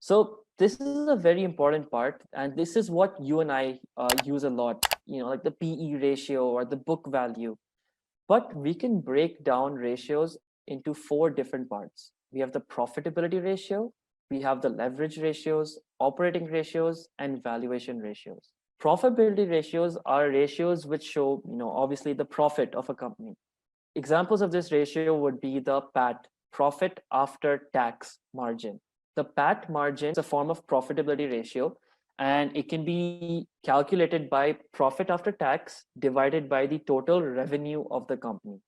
So this is a very important part, and this is what you and I use a lot, like the PE ratio or the book value. But we can break down ratios into four different parts. We have the profitability ratio, we have the leverage ratios, operating ratios, and valuation ratios. Profitability ratios are ratios which show, obviously the profit of a company. Examples of this ratio would be the PAT, profit after tax margin. The PAT margin is a form of profitability ratio, and it can be calculated by profit after tax divided by the total revenue of the company.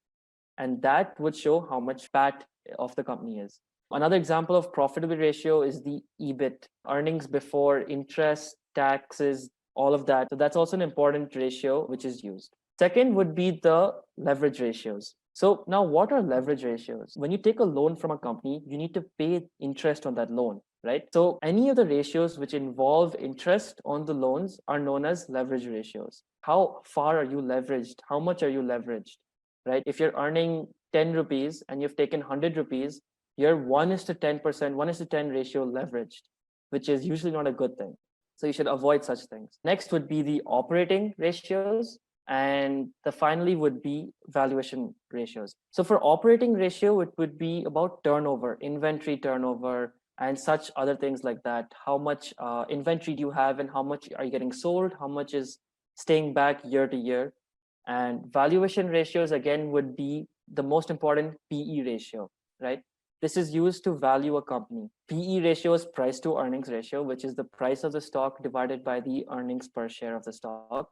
And that would show how much PAT of the company is. Another example of profitability ratio is the EBIT, earnings before interest, taxes, all of that. So that's also an important ratio which is used. Second would be the leverage ratios. So now what are leverage ratios? When you take a loan from a company, you need to pay interest on that loan, right? So any of the ratios which involve interest on the loans are known as leverage ratios. How far are you leveraged? How much are you leveraged, right? If you're earning 10 rupees and you've taken 100 rupees, you're 1:10%, 1:10 ratio leveraged, which is usually not a good thing. So you should avoid such things. Next would be the operating ratios. And the finally would be valuation ratios. So for operating ratio, it would be about turnover, inventory turnover, and such other things like that. How much inventory do you have, and how much are you getting sold? How much is staying back year to year? And valuation ratios, again, would be the most important PE ratio, right? This is used to value a company. PE ratio is price to earnings ratio, which is the price of the stock divided by the earnings per share of the stock.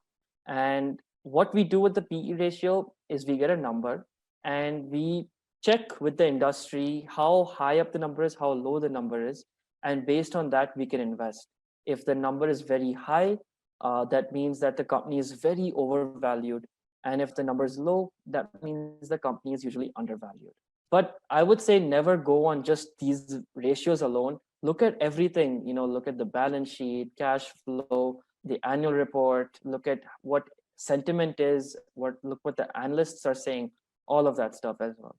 And what we do with the PE ratio is we get a number and we check with the industry how high up the number is, how low the number is. And based on that, we can invest. If the number is very high, that means that the company is very overvalued. And if the number is low, that means the company is usually undervalued. But I would say never go on just these ratios alone. Look at everything, look at the balance sheet, cash flow, the annual report, look at what sentiment is, look what the analysts are saying, all of that stuff as well.